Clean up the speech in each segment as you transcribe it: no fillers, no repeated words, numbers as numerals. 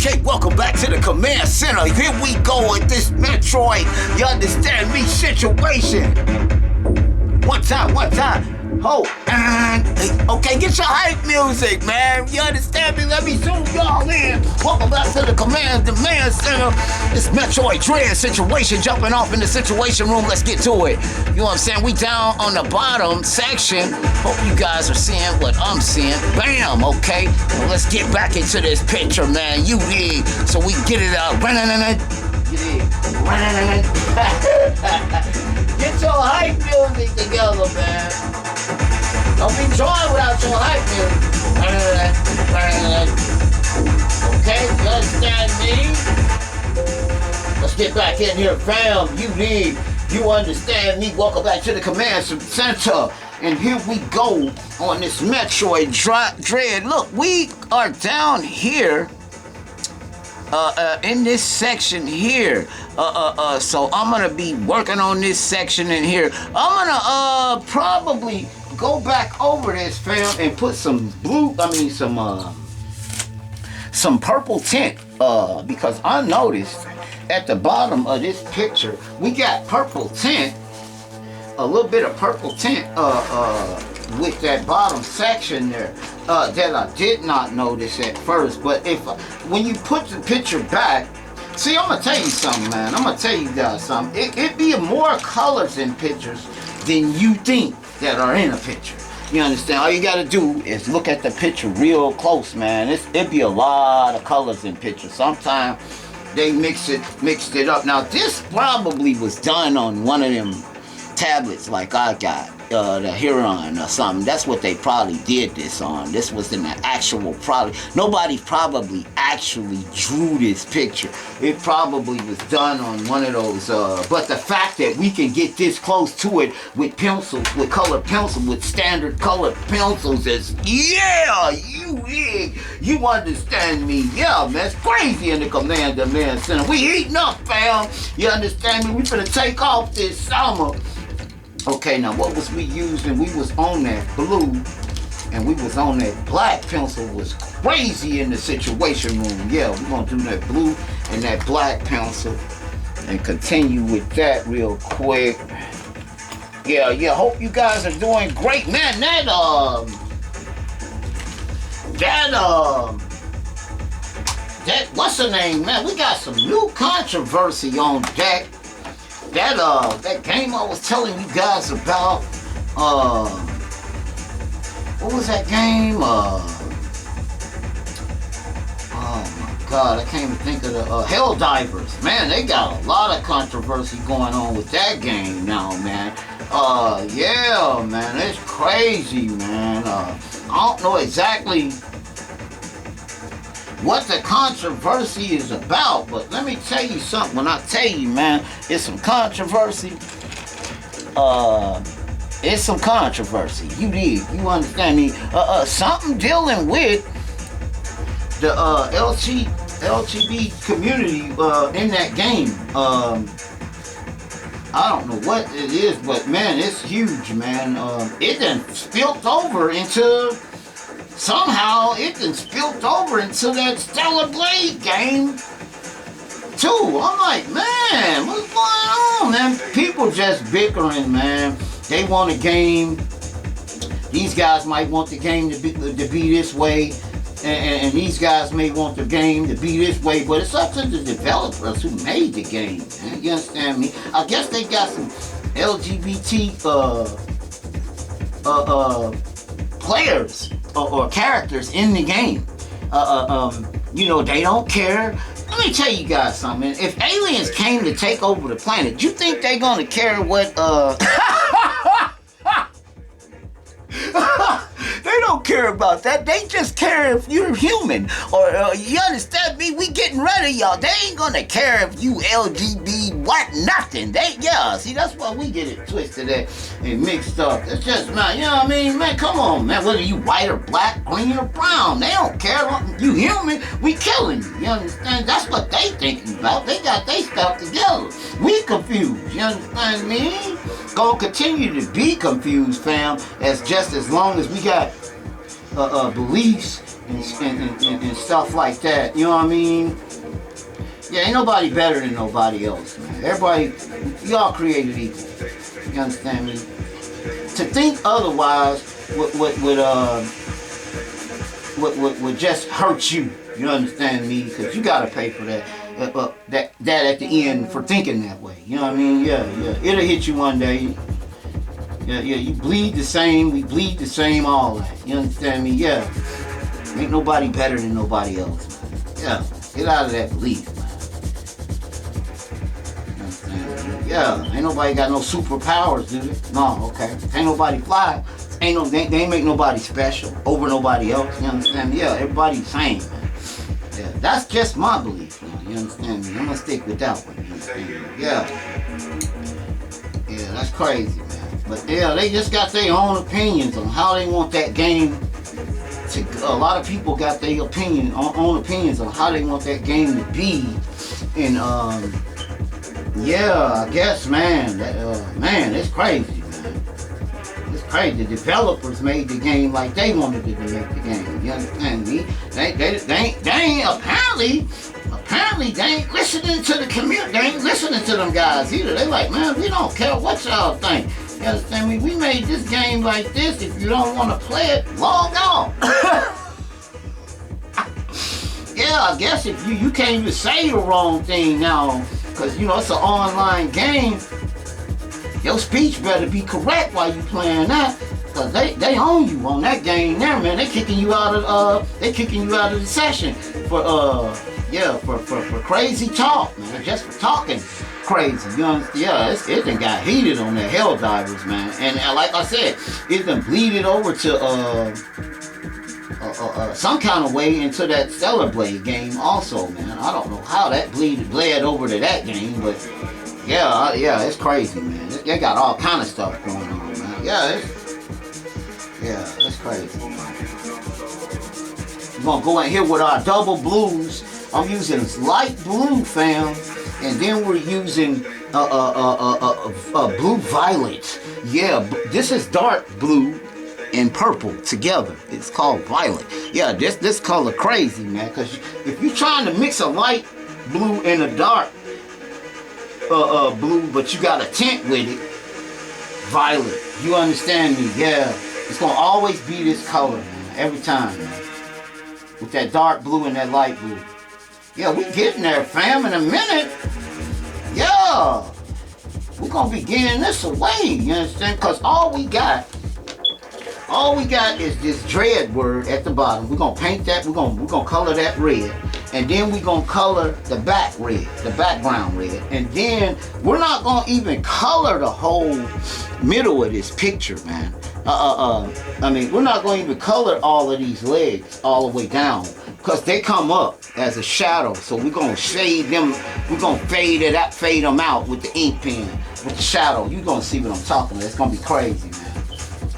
Okay, welcome back to the command center. Here we go with this Metroid, you understand me, situation. One time. Oh, and okay, get your hype music, man. You understand me? Let me zoom y'all in. Welcome back to the command center. It's Metroid Dread situation, jumping off in the situation room. Let's get to it. You know what I'm saying? We down on the bottom section. Hope you guys are seeing what I'm seeing. Bam, okay. Well, let's get back into this picture, man. You dig? So we can get it out. You dig? Get your hype music together, man. Don't be drawing without your hype music. Okay, you understand me? Let's get back in here, fam. You understand me? Welcome back to the command center. And here we go on this Metroid Dread. Look, we are down here in this section here. So I'm gonna be working on this section in here. I'm gonna probably go back over this, fam, and put some some purple tint, because I noticed at the bottom of this picture we got purple tint, a little bit of purple tint with that bottom section there that I did not notice at first. But when you put the picture back, see, I'm gonna tell you something, man. I'm gonna tell you guys something. It be more colors in pictures than you think that are in a picture. You understand? All you gotta do is look at the picture real close, man. It be a lot of colors in pictures. Sometimes they mixed it up. Now this probably was done on one of them tablets like I got, the Huron or something. That's what they probably did this on. This was in the actual product. Nobody probably actually drew this picture. It probably was done on one of those, but the fact that we can get this close to it with pencils, with colored pencils, with standard colored pencils is, yeah, you understand me. Yeah, man, it's crazy in the command center. We heating up, fam. You understand me? We finna take off this summer. Okay, now what was we using? We was on that blue and we was on that black pencil. Was crazy in the situation room. Yeah, we're gonna do that blue and that black pencil and continue with that real quick. Yeah, hope you guys are doing great, man. That what's her name, man? We got some new controversy on deck. That game I was telling you guys about, what was that game? Oh my God, I can't even think of the, Helldivers. Man, they got a lot of controversy going on with that game now, man. Yeah, man, it's crazy, man. I don't know exactly what the controversy is about, but let me tell you something. When I tell you, man, it's some controversy. It's some controversy. You did. You understand me? Something dealing with the LGBT community in that game. I don't know what it is, but man, it's huge, man. It done spilled over into. Somehow it done spilled over into that Stellar Blade game too. I'm like, man, what's going on, man? People just bickering, man. They want a game. These guys might want the game to be this way, and these guys may want the game to be this way. But it's up to the developers who made the game, man. You understand me? I guess they got some LGBT players or characters in the game. You know, they don't care. Let me tell you guys something. If aliens came to take over the planet, you think they gonna care what they don't care about that. They just care if you're human. Or you understand me? We getting rid of y'all. They ain't gonna care if you LGBT what nothing. See, that's why we get it twisted and mixed up. It's just, man, you know what I mean? Man, come on, man. Whether you white or black, green or brown, they don't care. You human, we killing you. You understand? That's what they thinking about. They got their stuff together. We confused. You understand me? Gonna continue to be confused, fam, as long as we got beliefs and stuff like that. You know what I mean? Yeah, ain't nobody better than nobody else, man. Everybody, y'all created equal. You understand me? To think otherwise would just hurt you. You understand me? Because you gotta pay for that. That at the end for thinking that way. You know what I mean? Yeah. It'll hit you one day. Yeah. You bleed the same. We bleed the same. All that. You understand me? Yeah. Ain't nobody better than nobody else, man. Yeah. Get out of that belief, man. You understand me? Yeah. Ain't nobody got no superpowers, do they? No. Okay. Ain't nobody fly. They ain't make nobody special over nobody else. You understand me? Yeah. Everybody's same, man. Yeah, that's just my belief. You understand me? I'm gonna stick with that one. You understand me? Yeah, that's crazy, man. But yeah, they just got their own opinions on how they want that game to. A lot of people got their own opinions on how they want that game to be. And yeah, I guess, man, it's crazy. Crazy. The developers made the game like they wanted to make the game. You understand me? They ain't apparently they ain't listening to the community. They ain't listening to them guys either. They like, man, we don't care what y'all think. You understand me? We made this game like this. If you don't want to play it, log on. Yeah, I guess if you can't even say the wrong thing now, because you know it's an online game. Your speech better be correct while you playing that, cause they own you on that game there, man. They kicking you out of the session for crazy talk, man. Just for talking crazy, you know? Yeah, it done got heated on the Helldivers, man. And like I said, it done bleeded over to some kind of way into that Stellar Blade game also, man. I don't know how that bled over to that game, but. Yeah, it's crazy, man. They got all kind of stuff going on, man. It's crazy. We're gonna go in here with our double blues. I'm using light blue, fam, and then we're using blue violet. Yeah, this is dark blue and purple together. It's called violet. Yeah, this color crazy, man. Cause if you're trying to mix a light blue and a dark blue, but you got a tint with it, violet. You understand me? Yeah. It's gonna always be this color, man, every time, man. With that dark blue and that light blue. Yeah, we getting there, fam, in a minute. Yeah. We're gonna be getting this away, you understand? Because all we got is this dread word at the bottom. We're gonna paint that, we're gonna color that red. And then we're gonna color the back red, the background red. And then we're not gonna even color the whole middle of this picture, man. I mean, we're not gonna even color all of these legs all the way down, because they come up as a shadow. So we're gonna shade them, we're gonna fade them out with the ink pen, with the shadow. You're gonna see what I'm talking about. It's gonna be crazy, man.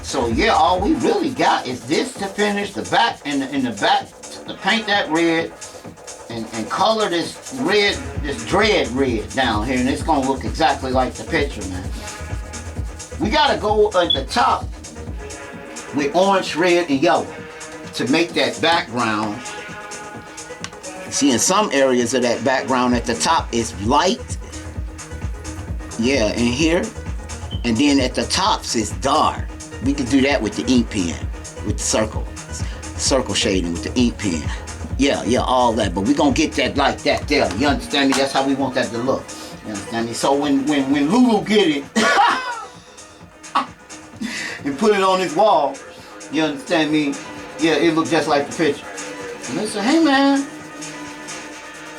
So yeah, all we really got is this to finish, the back and the back, to paint that red. And color this red, this dread red down here, and it's gonna look exactly like the picture, man. We gotta go at the top with orange, red, and yellow to make that background. See, in some areas of that background at the top is light. Yeah, in here. And then at the tops it's dark. We can do that with the ink pen, with the circle shading with the ink pen. Yeah, all that, but we're gonna get that like that there. You understand me? That's how we want that to look. You understand me? So when Lulu get it and put it on his wall, you understand me? Yeah, it look just like the picture. And they say, hey man,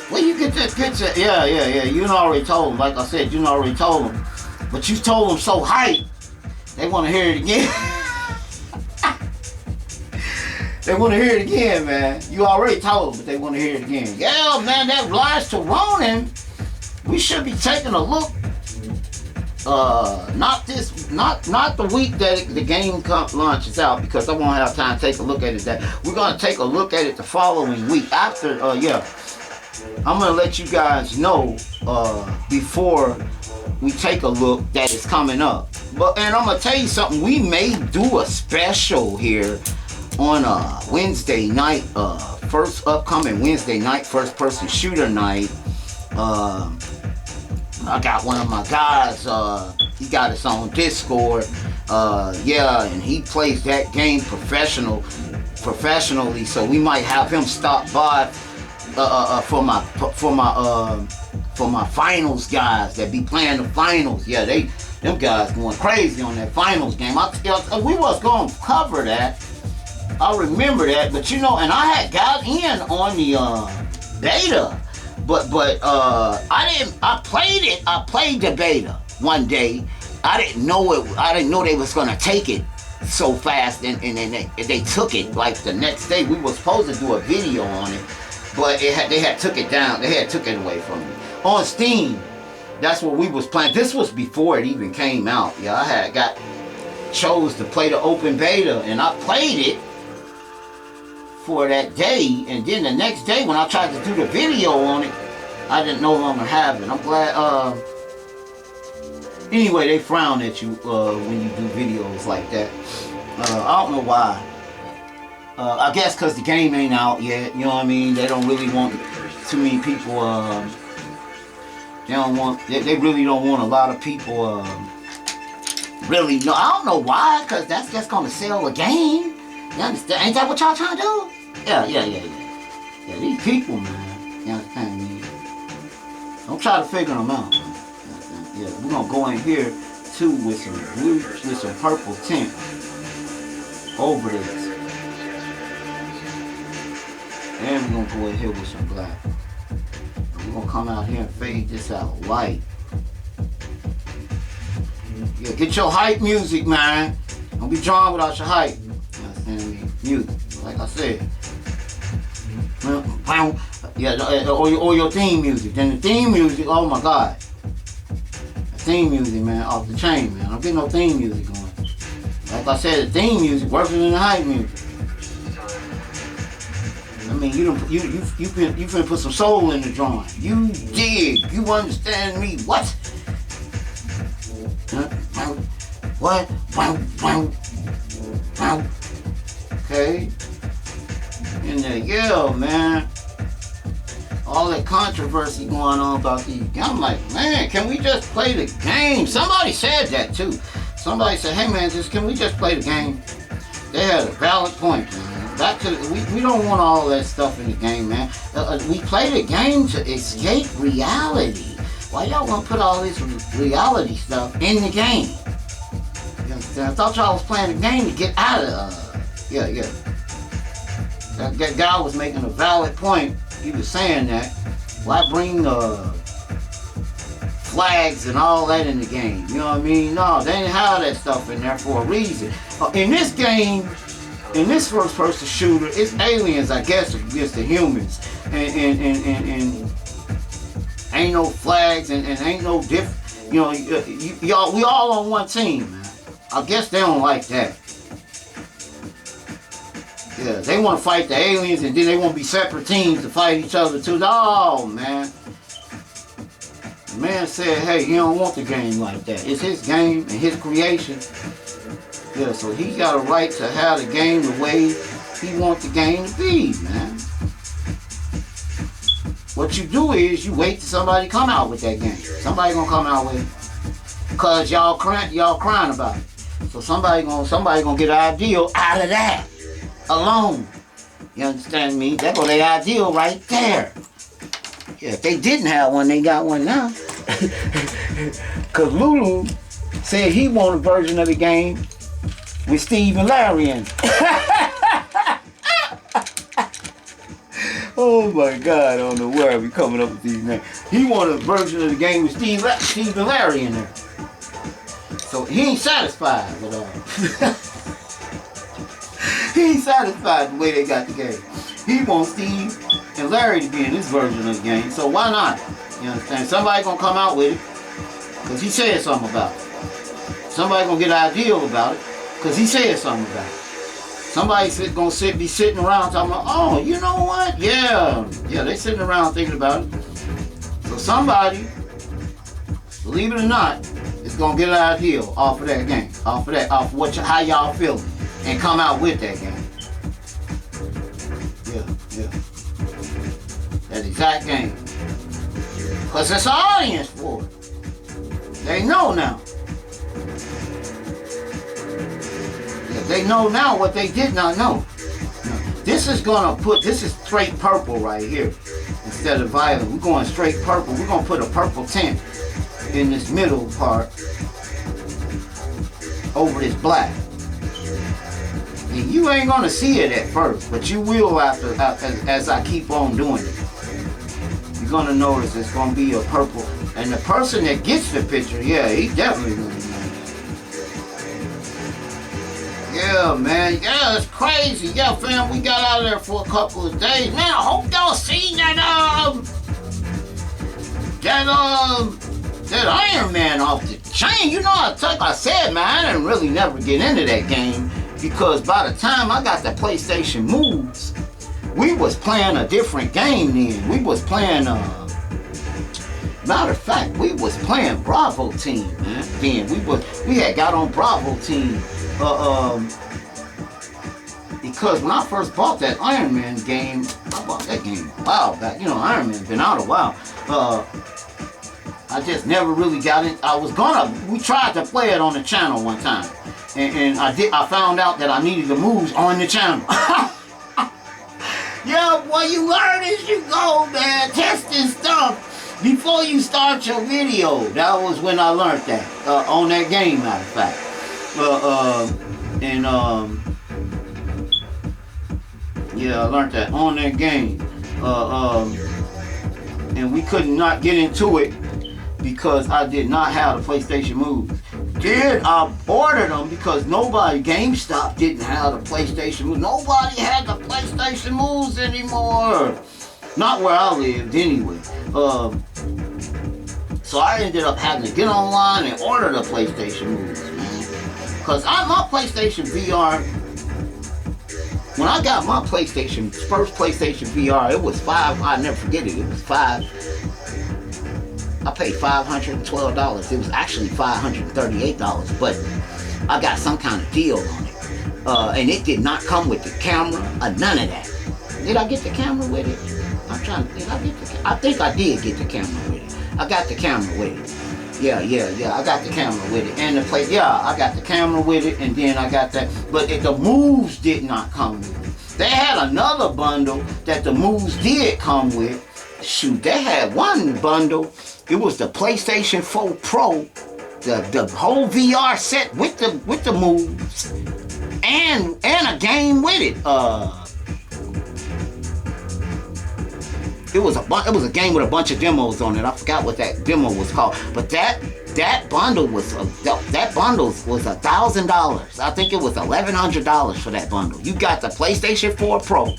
where you get that picture? Yeah. You done already told them. Like I said, you done already told them. But you told them so hype, they want to hear it again. They want to hear it again, man. You already told them, but they want to hear it again. Yeah, man, that lies to Ronin. We should be taking a look. Not the week that the game launches out, because I won't have time to take a look at it. We're gonna take a look at it the following week after. I'm gonna let you guys know before we take a look that is coming up. And I'm gonna tell you something. We may do a special here. on Wednesday night, first upcoming Wednesday night, first person shooter night. I got one of my guys, he got us on Discord, and he plays that game professionally, so we might have him stop by for my finals guys that be playing the finals. Yeah, them guys going crazy on that finals game. We was going to cover that. I remember that, but and I had got in on the beta, but I played the beta one day. I didn't know they was gonna take it so fast, and they took it like the next day. We were supposed to do a video on it, but they had took it down. They had took it away from me on Steam. That's what we was playing. This was before it even came out. Yeah, I had chose to play the open beta, and I played it for that day, and then the next day when I tried to do the video on it, I didn't no longer have it. I'm glad. Anyway, they frown at you when you do videos like that. I don't know why. I guess because the game ain't out yet. You know what I mean? They don't really want too many people. They really don't want a lot of people. Really, no. I don't know why. Because that's just gonna sell the game. You understand? Ain't that what y'all trying to do? Yeah. Yeah, these people, man. You understand me? Don't try to figure them out. Yeah, we're gonna go in here too with some blue, with some purple tint over this. And we're gonna go in here with some black. And we're gonna come out here and fade this out light. Yeah, get your hype music, man. Don't be drawn without your hype. You understand me? Music, like I said. Yeah, or your theme music. Then the theme music, oh my God. The theme music, man, off the chain, man. I'm getting no theme music going. Like I said, the theme music worse than the hype music. I mean, you finna put some soul in the drawing. You dig. You understand me. What? What? Okay. In there, yeah, man. All that controversy going on about these. I'm like, man, can we just play the game? Somebody said that too. Somebody said, hey man, can we just play the game? They had a valid point, man. We don't want all that stuff in the game, man. We play the game to escape reality. Why y'all want to put all this reality stuff in the game? You understand? I thought y'all was playing the game to get out of yeah. That guy was making a valid point. He was saying that. Why bring flags and all that in the game? You know what I mean? No, they didn't have that stuff in there for a reason. In this game, in this first-person shooter, it's aliens, I guess, against the humans, and ain't no flags and ain't no different. You know, y'all, we all on one team, man. I guess they don't like that. Yeah, they want to fight the aliens, and then they want to be separate teams to fight each other too. Oh man, the man said, "Hey, he don't want the game like that. It's his game and his creation." Yeah, so he got a right to have the game the way he wants the game to be, man. What you do is you wait till somebody come out with that game. Somebody gonna come out with it, cause y'all crying about it. So somebody gonna get an ideal out of that alone. You understand me? That's what they ideal right there. Yeah, if they didn't have one, they got one now. Cause Lulu said he want a version of the game with Steve and Larry in it. Oh my God, I don't know where we coming up with these names. He want a version of the game with Steve and Larry in there. So he ain't satisfied with all. He ain't satisfied the way they got the game. He wants Steve and Larry to be in this version of the game. So why not? You understand? Somebody gonna come out with it because he said something about it. Somebody gonna get an ideal about it because he said something about it. Somebody gonna be sitting around talking about, oh, you know what? Yeah, they sitting around thinking about it. So somebody, believe it or not, is gonna get an ideal off of that game, off of how y'all feeling, and come out with that game. Yeah. That exact game. Because it's an audience for it. They know now. Yeah, they know now what they did not know. This is gonna put, this is straight purple right here. Instead of violet, we're going straight purple. We're gonna put a purple tint in this middle part over this black. And you ain't gonna see it at first, but you will after as I keep on doing it. You're gonna notice it's gonna be a purple. And the person that gets the picture, yeah, he definitely gonna know. Yeah, man. Yeah, it's crazy. Yeah, fam, we got out of there for a couple of days. Man, I hope y'all seen that Iron Man off the chain. You know, like I said, man, I didn't really never get into that game because by the time I got the PlayStation Moves, we was playing a different game then. We was playing, matter of fact, we was playing Bravo Team, man. Then we had got on Bravo Team. Because when I first bought that Iron Man game, I bought that game a while back. You know, Iron Man's been out a while. I just never really got it. We tried to play it on the channel one time. And I found out that I needed the moves on the channel. Yeah, boy, you learn as you go, man. Testing stuff before you start your video. That was when I learned that. On that game, matter of fact. Yeah, I learned that on that game. And we could not get into it because I did not have the PlayStation Moves. Then I ordered them because GameStop didn't have the PlayStation Moves. Nobody had the PlayStation Moves anymore. Not where I lived anyway. So I ended up having to get online and order the PlayStation Moves, man. Because my PlayStation VR, when I got my first PlayStation VR, it was I'll never forget it. It was I paid $512. It was actually $538, but I got some kind of deal on it. And it did not come with the camera or none of that. Did I get the camera with it? I think I did get the camera with it. I got the camera with it. Yeah, I got the camera with it. And I got the camera with it, and then I got that. But the moves did not come with it. They had another bundle that the moves did come with. Shoot, they had one bundle. It was the PlayStation 4 Pro, the whole VR set with the moves, and a game with it. It was a game with a bunch of demos on it. I forgot what that demo was called, but that bundle was $1,000. I think it was $1,100 for that bundle. You got the PlayStation 4 Pro,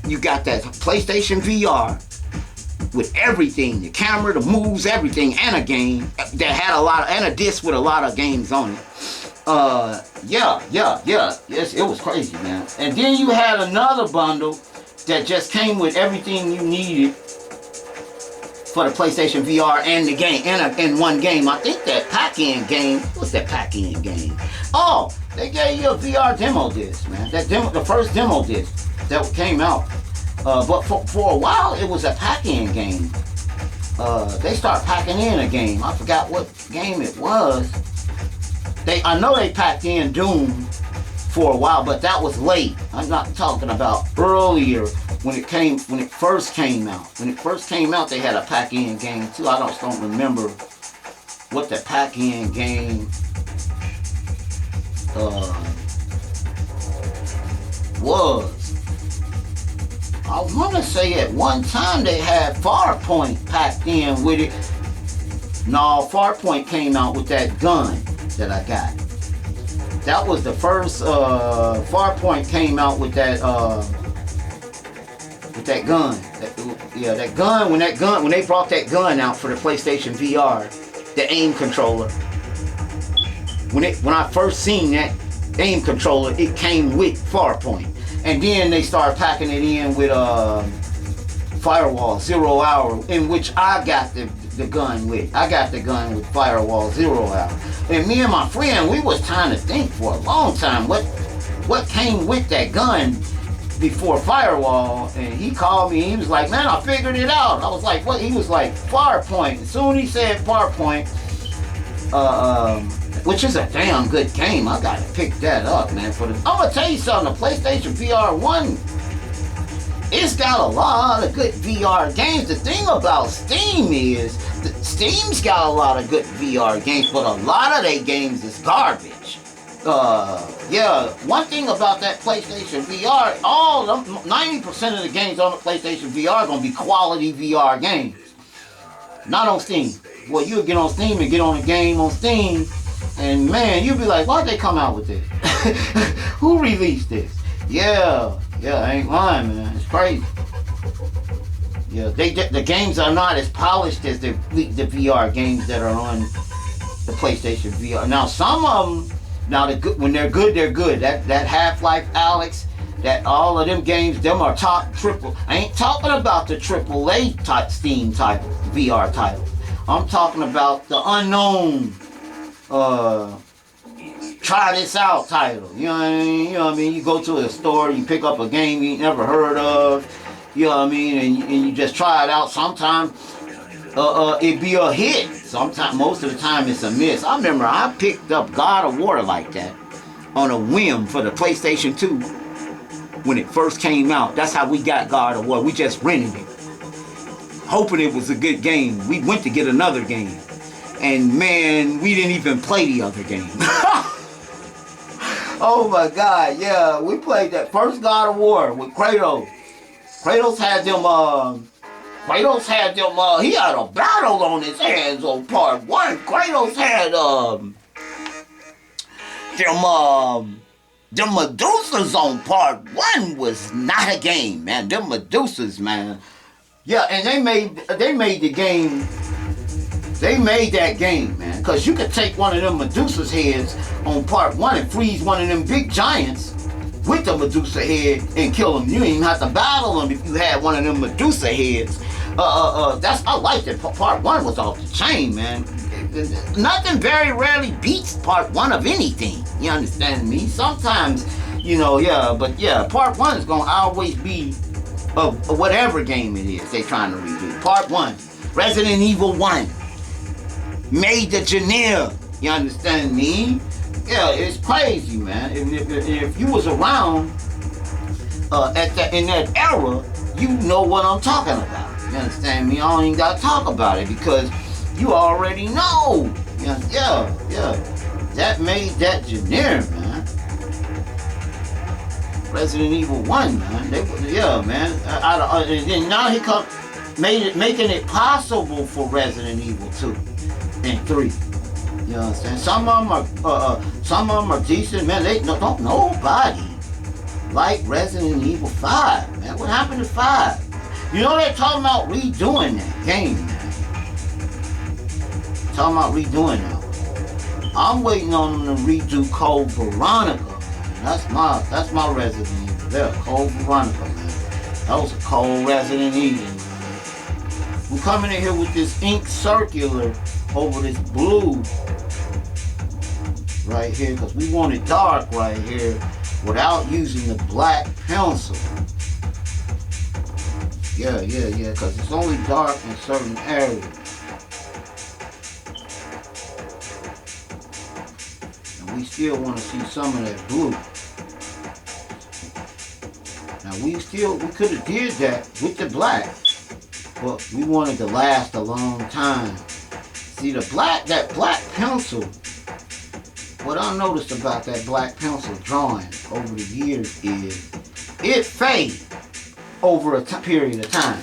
you got that PlayStation VR with everything, the camera, the moves, everything, and a game that had and a disc with a lot of games on it. Yes, it was crazy, man. And then you had another bundle that just came with everything you needed for the PlayStation VR and the game, and one game. I think that pack-in game, what's that pack-in game? Oh, they gave you a VR demo disc, man. The first demo disc that came out. But for a while, it was a pack-in game. They started packing in a game. I forgot what game it was. I know they packed in Doom for a while, but that was late. I'm not talking about earlier when it first came out. When it first came out, they had a pack-in game too. I just don't remember what the pack-in game was. I want to say at one time they had Farpoint packed in with it. No, Farpoint came out with that gun that I got. That was the first. Farpoint came out with that gun. That gun. When they brought that gun out for the PlayStation VR, the aim controller. When I first seen that aim controller, it came with Farpoint. And then they started packing it in with Firewall 0 Hour, in which I got the gun with. I got the gun with Firewall 0 Hour. And me and my friend, we was trying to think for a long time what came with that gun before Firewall, and he called me. He was like, "Man, I figured it out." I was like, "What?" He was like, "Farpoint." As soon as he said Farpoint, which is a damn good game. I gotta pick that up, man. I'm gonna tell you something. The PlayStation VR 1, it's got a lot of good VR games. The thing about Steam is, Steam's got a lot of good VR games, but a lot of their games is garbage. Yeah, one thing about that PlayStation VR, 90% of the games on the PlayStation VR are gonna be quality VR games. Not on Steam. Well, you'll get on Steam and get on a game on Steam, and man, you'll be like, why'd they come out with this? Who released this? Yeah, I ain't lying, man. It's crazy. Yeah, the games are not as polished as the VR games that are on the PlayStation VR. Now, some of them, when they're good, they're good. That Half-Life Alyx, that all of them games, them are top triple. I ain't talking about the AAA type Steam titles, VR titles. I'm talking about the unknown, try this out title. You know what I mean? You know what I mean? You go to a store, you pick up a game you ain't never heard of. You know what I mean? And you just try it out. Sometimes it be a hit. Sometimes, most of the time, it's a miss. I remember I picked up God of War like that on a whim for the PlayStation 2 when it first came out. That's how we got God of War. We just rented it, hoping it was a good game. We went to get another game, and man, we didn't even play the other game. Oh my God, yeah, we played that first God of War with Kratos. Kratos had them, he had a battle on his hands on part 1. Kratos had, them Medusas on part 1 was not a game, man. Them Medusas, man. Yeah, and they made the game. They made that game, man. Because you could take one of them Medusa's heads on part 1 and freeze one of them big giants with the Medusa head and kill them. You didn't even have to battle them if you had one of them Medusa heads. I liked it. Part 1 was off the chain, man. Nothing very rarely beats part 1 of anything. You understand me? Sometimes, but part 1 is gonna always be of whatever game it is they trying to redo. Part 1, Resident Evil 1, made the genre. You understand me? Yeah, it's crazy, man. If you was around in that era, you know what I'm talking about. You understand me? I don't even gotta talk about it because you already know. Yeah. That made that genre, man. Resident Evil 1, man. Man. And then now he making it possible for Resident Evil 2 and 3. You understand? Some of them are decent, man. Don't nobody like Resident Evil 5, man. What happened to 5? You know they're talking about redoing that game, man. Talking about redoing that. I'm waiting on them to redo Code Veronica, man. That's my Resident Evil. There, Code Veronica, man. That was a cold Resident Evil, man. We're coming in here with this ink circular over this blue right here because we want it dark right here without using the black pencil. Yeah, because it's only dark in certain areas. And we still want to see some of that blue. Now we could have did that with the black, but we wanted to last a long time. See that black pencil, what I noticed about that black pencil drawing over the years is it fades over a period of time.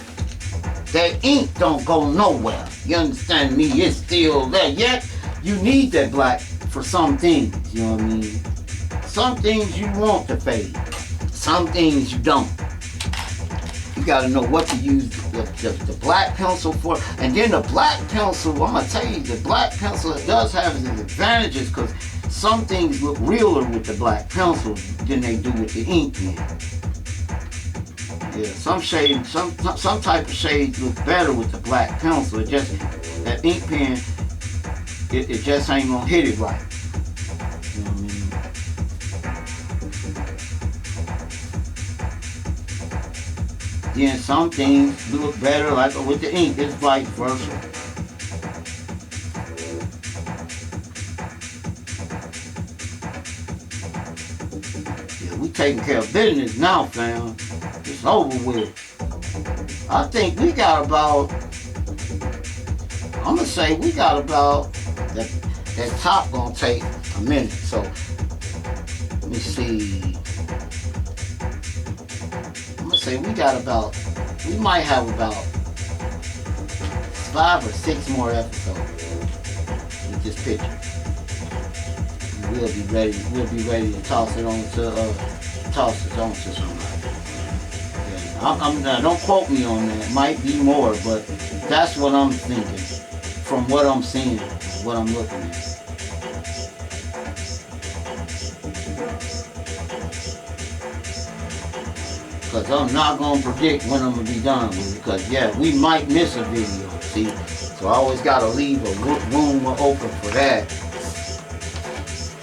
That ink don't go nowhere. You understand me? It's still there. Yet you need that black for some things. You know what I mean? Some things you want to fade. Some things you don't. You gotta know what to use the black pencil for. And then the black pencil, I'm gonna tell you, the black pencil does have its advantages because some things look realer with the black pencil than they do with the ink pen. Yeah, some type of shades look better with the black pencil. It just, that ink pen, it just ain't gonna hit it right. You know what I Then some things look better, like with the ink, it's vice versa. Yeah, we taking care of business now, fam. It's over with. I think we got about, I'm gonna say we got about, that top gonna take a minute. So let me see. I'm gonna say we got about, we might have about 5 or 6 more episodes with this picture. We'll be ready. We'll be ready to toss it on to somebody. Don't quote me on that. Might be more, but that's what I'm thinking from what I'm seeing, what I'm looking at. Because I'm not going to predict when I'm going to be done with it. Because, yeah, we might miss a video, see? So I always got to leave a room open for that.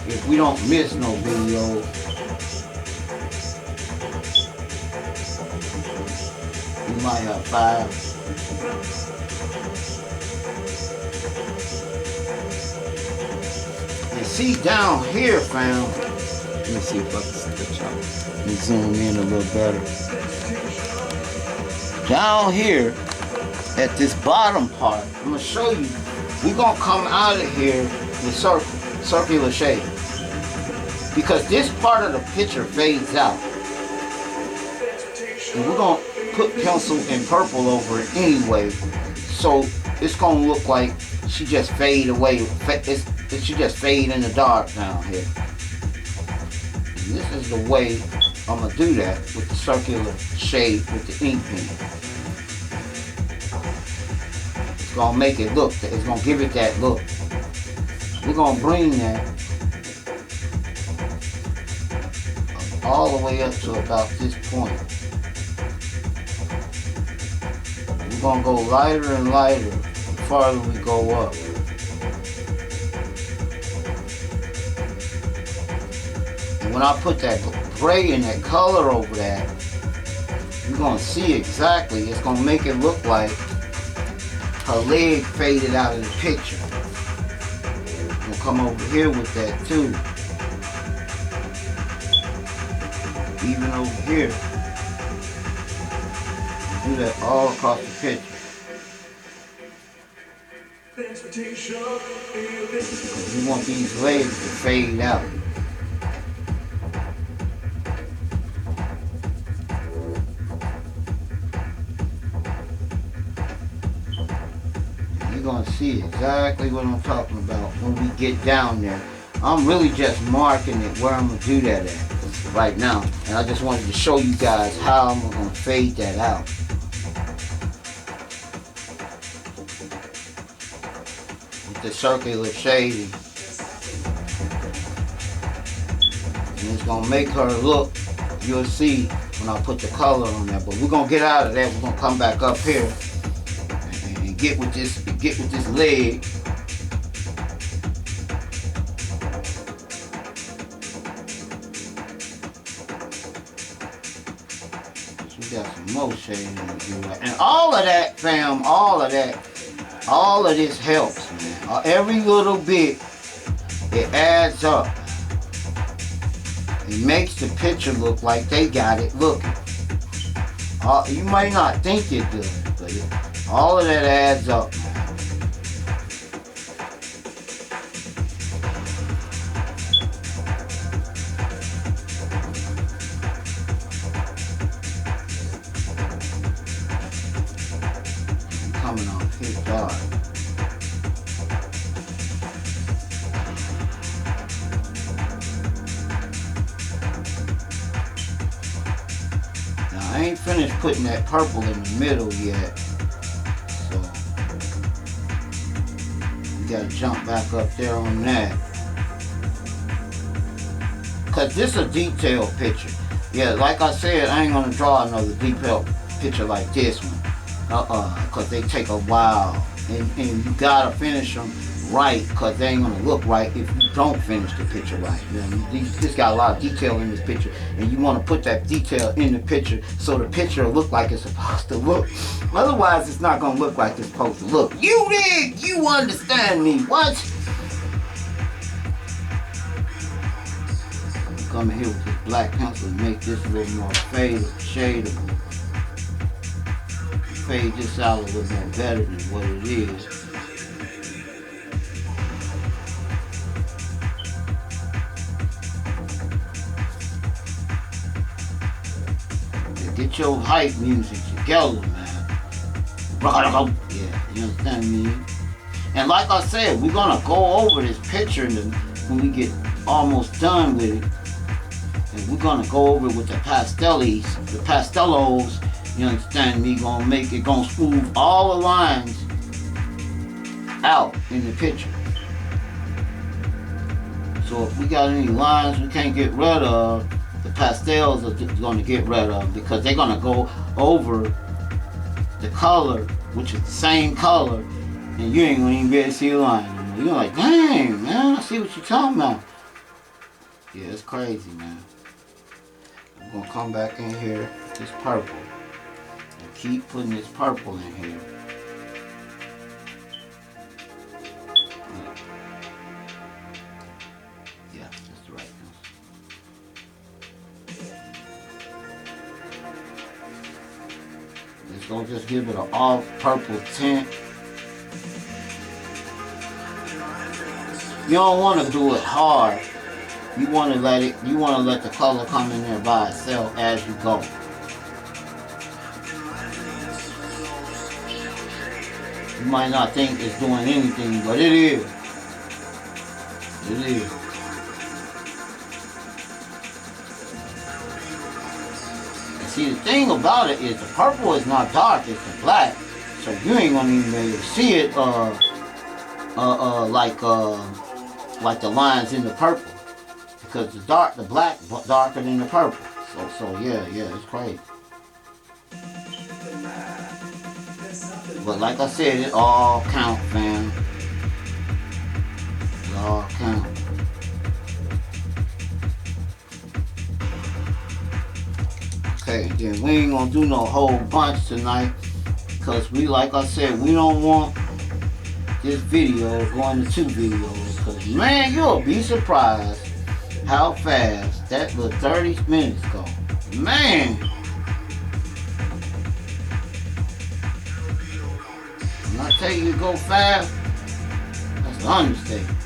If we don't miss no video, we might have 5. And see down here, fam. Let me see if I can switch out. Let me zoom in a little better. Down here, at this bottom part, I'm gonna show you. We're gonna come out of here with circular shade. Because this part of the picture fades out. And we're gonna put pencil and purple over it anyway. So it's gonna look like she just fade away. She just fade in the dark down here. And this is the way I'm gonna do that with the circular shade with the ink pen. It's gonna make it look, it's gonna give it that look. We're gonna bring that all the way up to about this point. We're gonna go lighter and lighter the farther we go up. And when I put that gray and that color over that, you're gonna see exactly, it's gonna make it look like her leg faded out of the picture. I'm gonna come over here with that too. Even over here. Do that all across the picture. Because we want these legs to fade out. And you're going to see exactly what I'm talking about when we get down there. I'm really just marking it where I'm going to do that at right now. And I just wanted to show you guys how I'm going to fade that out. The circular shading, and it's gonna make her look, you'll see when I put the color on there. But we're gonna get out of that. We're gonna come back up here and get with this leg. So we got some more shading to do, and all of that, fam, all of this helps, man. Every little bit, it adds up. It makes the picture look like they got it looking. You might not think it does, but all of that adds up, man. Coming off his dark. I ain't finished putting that purple in the middle yet, so we gotta jump back up there on that. Cause this is a detailed picture. Yeah, like I said, I ain't gonna draw another detailed picture like this one. Cause they take a while, and you gotta finish them right, because they ain't gonna look right if you don't finish the picture right. You know, this got a lot of detail in this picture, and you want to put that detail in the picture so the picture will look like it's supposed to look. Otherwise, it's not gonna look like it's supposed to look. You understand me? What? Come in here with this black pencil and make this a little more fade this out a little more better than what it is. Get your hype music together, man. Yeah, you understand me? And like I said, we're gonna go over this picture when we get almost done with it. And we're gonna go over it with the pastellos, you understand me? Gonna smooth all the lines out in the picture. So if we got any lines we can't get rid of, the pastels are going to get rid of, because they're going to go over the color, which is the same color, and you ain't going to even be able to see the line anymore. You're like, dang, man, I see what you're talking about. Yeah, it's crazy, man. I'm going to come back in here with this purple and keep putting this purple in here. Yeah, that's the right one. It's gonna just give it an off purple tint. You don't want to do it hard. You want to let the color come in there by itself as you go. You might not think it's doing anything, but it is. It is. See, the thing about it is the purple is not dark, it's the black. So you ain't gonna even be able to see it like the lines in the purple. Because the black darker than the purple. So yeah, it's crazy. But like I said, it all count, fam. It all count. Okay, then we ain't gonna do no whole bunch tonight, because like I said, we don't want this video going to 2 videos, because man, you'll be surprised how fast that little 30 minutes go. Man! When I tell you to go fast, that's an understatement.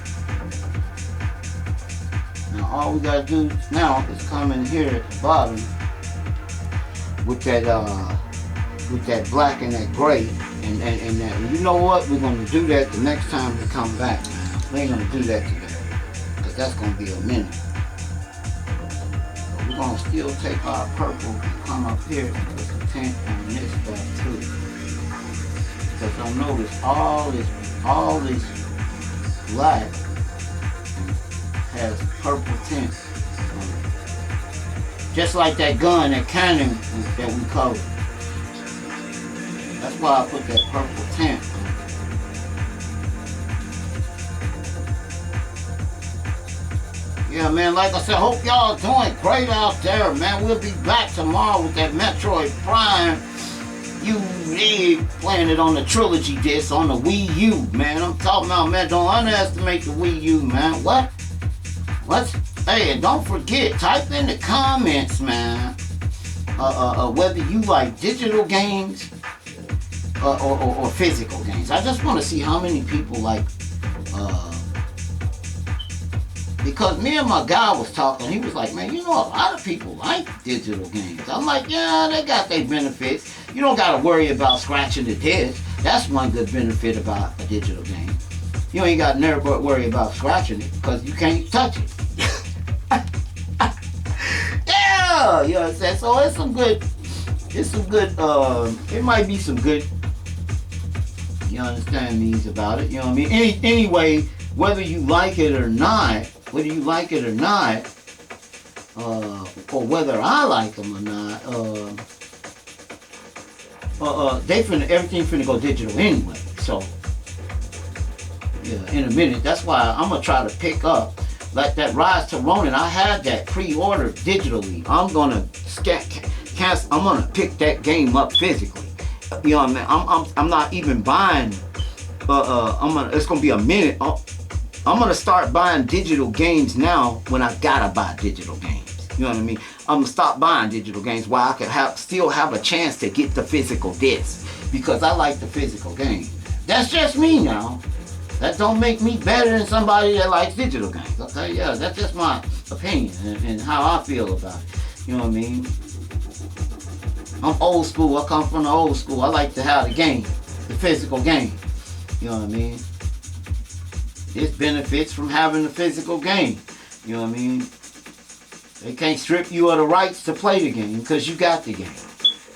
Now all we gotta do now is come in here at the bottom with that black and that gray, and that. You know what? We're gonna do that the next time we come back, man. We ain't gonna do that today, because that's gonna be a minute. But we're gonna still take our purple and come up here and put the tint on this stuff too. Because you'll notice all this black has purple tint. Just like that gun, that cannon that we covered. That's why I put that purple tint on. Yeah, man, like I said, hope y'all doing great out there, man. We'll be back tomorrow with that Metroid Prime. You dig, playing it on the trilogy disc on the Wii U, man. I'm talking about, man, don't underestimate the Wii U, man. What? Hey, don't forget, type in the comments, man, whether you like digital games or physical games. I just want to see how many people like, because me and my guy was talking, he was like, man, you know, a lot of people like digital games. I'm like, yeah, they got their benefits. You don't got to worry about scratching the disc. That's one good benefit about a digital game. You ain't got to never worry about scratching it, because you can't touch it. Yeah, you know what I'm saying? So it might be some good, you understand me, about it, you know what I mean? Anyway, whether you like it or not, or whether I like them or not, everything finna go digital anyway, so Yeah, in a minute. That's why I'm gonna try to pick up like that Rise to Ronin. I had that pre-ordered digitally. I'm gonna cancel. I'm gonna pick that game up physically. You know what I mean? I'm not even buying. It's gonna be a minute. I'm gonna start buying digital games now when I gotta buy digital games. You know what I mean? I'm gonna stop buying digital games while I could still have a chance to get the physical disc because I like the physical game. That's just me now. That don't make me better than somebody that likes digital games. Okay, yeah, that's just my opinion and how I feel about it. You know what I mean? I'm old school. I come from the old school. I like to have the game, the physical game. You know what I mean? There's benefits from having the physical game. You know what I mean? They can't strip you of the rights to play the game because you got the game.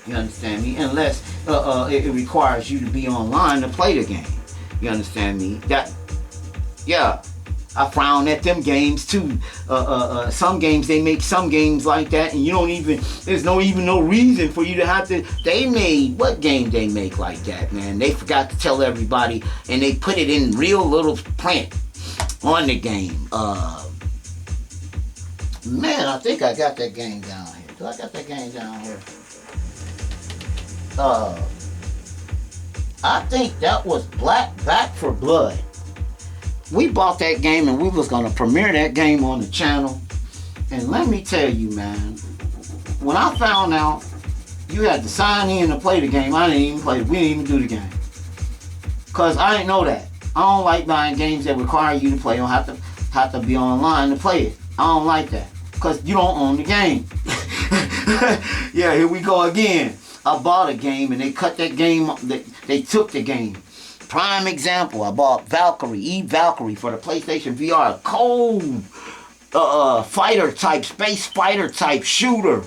You understand me? Unless it requires you to be online to play the game. You understand me? Yeah, I frown at them games too. Some games, they make some games like that, and there's no reason for you to have to. What game they make like that, man? They forgot to tell everybody, and they put it in real little print on the game. Man, I think I got that game down here. Do I got that game down here? I think that was Back for Blood. We bought that game and we was gonna premiere that game on the channel. And let me tell you, man, when I found out you had to sign in to play the game, I didn't even play it. We didn't even do the game. Cause I didn't know that. I don't like buying games that require you to play. You don't have to be online to play it. I don't like that. Cause you don't own the game. Yeah, here we go again. I bought a game and they cut that game. They took the game. Prime example, I bought Valkyrie for the PlayStation VR. Cold space fighter type shooter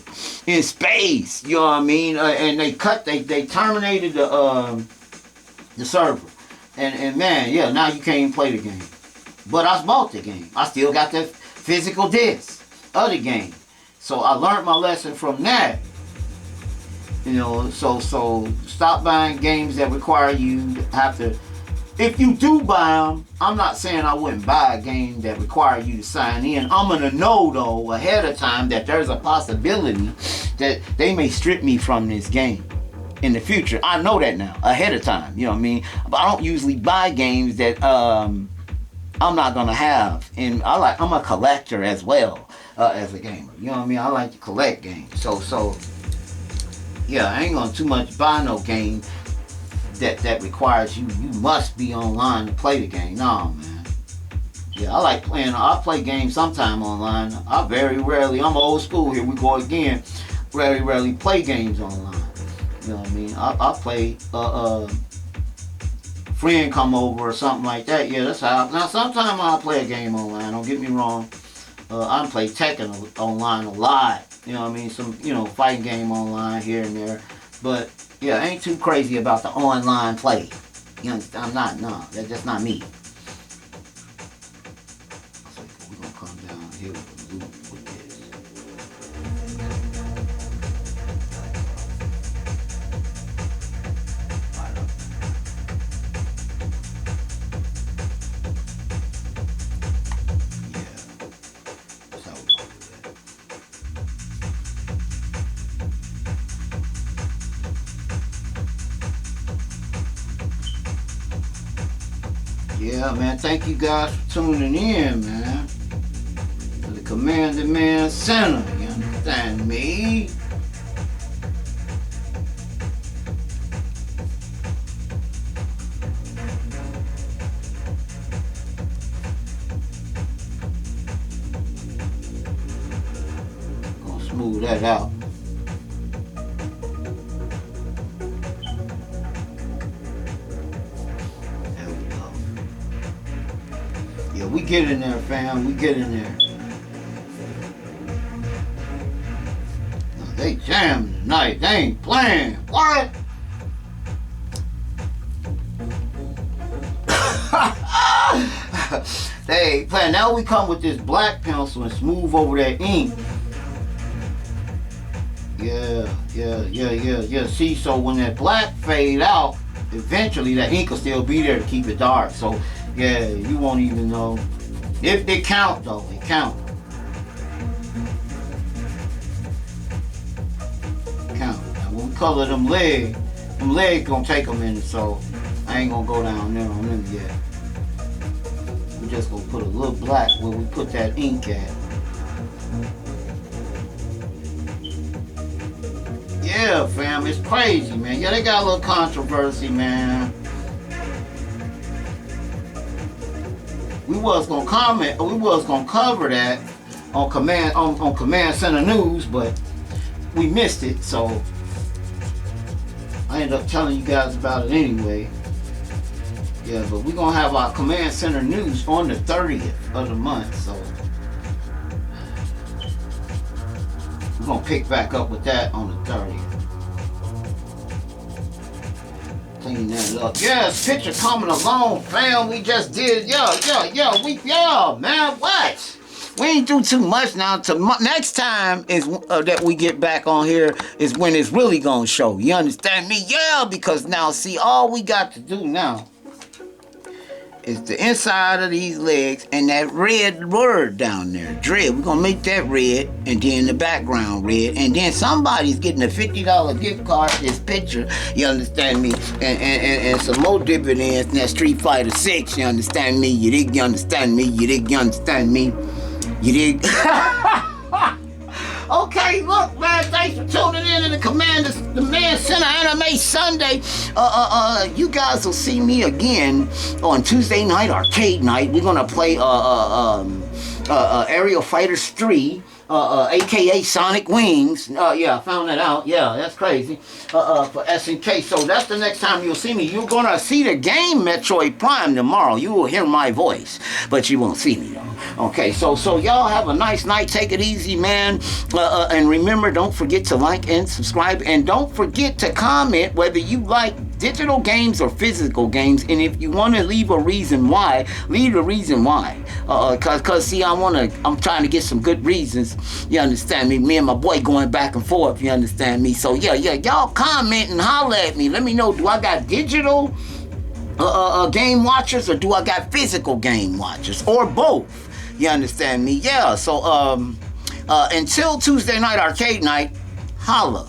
in space. You know what I mean? And they terminated the server. And man, yeah, now you can't even play the game. But I bought the game. I still got the physical disc of the game. So I learned my lesson from that. You know, so stop buying games that require you to have to. If you do buy them, I'm not saying I wouldn't buy a game that requires you to sign in. I'm gonna know though ahead of time that there's a possibility that they may strip me from this game in the future. I know that now ahead of time. You know what I mean? But I don't usually buy games that I'm not gonna have. And I'm a collector as well as a gamer. You know what I mean? I like to collect games. So. Yeah, I ain't gonna too much buy no game that requires you must be online to play the game. No, man. Yeah, I like playing. I play games sometime online. I'm old school. Here we go again. Very rarely play games online. You know what I mean? I play friend come over or something like that. Yeah, that's how. Now sometimes I'll play a game online. Don't get me wrong. I play Tekken online a lot. You know what I mean? Some, fighting game online here and there. But, yeah, I ain't too crazy about the online play. You understand? That's just not me. So we're going to come down here with a loop with Yeah, man, thank you guys for tuning in, man. To the Command Man Center, you understand me? Gonna smooth that out. We get in there, fam. We get in there. They jamming tonight. They ain't playing. What? They ain't playing. Now we come with this black pencil and smooth over that ink. Yeah. See, so when that black fade out, eventually that ink will still be there to keep it dark. So Yeah, you won't even know. If they count though, it count. Count. Now, when we color them legs gonna take a minute, so I ain't gonna go down there on them yet. We just gonna put a little black where we put that ink at. Yeah, fam, it's crazy, man. Yeah, they got a little controversy, man. We was gonna cover that on Command Center News, but we missed it, so I ended up telling you guys about it anyway. Yeah, but we're gonna have our Command Center News on the 30th of the month, so we're gonna pick back up with that on the 30th. Clean that up. Yes, picture coming along, fam. We just did, man, what? We ain't do too much now. Next time is that we get back on here is when it's really gonna show. You understand me? Yeah, because now, see, all we got to do now is the inside of these legs and that red word down there, dread. We're gonna make that red, and then the background red, and then somebody's getting a $50 gift card. This picture, you understand me, and some more dividends in that Street Fighter 6. You understand me? You dig? You understand me? You dig? You understand me? You dig? Okay, look, man, thanks for tuning in to the Command Center Anime Sunday. You guys will see me again on Tuesday night, arcade night. We're gonna play Aerial Fighters 3. AKA Sonic Wings. Yeah, I found that out. Yeah, that's crazy. For SNK. So that's the next time you'll see me. You're gonna see the game Metroid Prime tomorrow. You will hear my voice, but you won't see me though. Okay, so y'all have a nice night. Take it easy, man. And remember, don't forget to like and subscribe, and don't forget to comment whether you like digital games or physical games, and if you want to leave a reason why, leave a reason why. Cause see, I'm trying to get some good reasons. You understand me? Me and my boy going back and forth. You understand me? So yeah, y'all comment and holler at me. Let me know. Do I got digital game watchers, or do I got physical game watchers, or both? You understand me? Yeah. So until Tuesday night, arcade night, holla.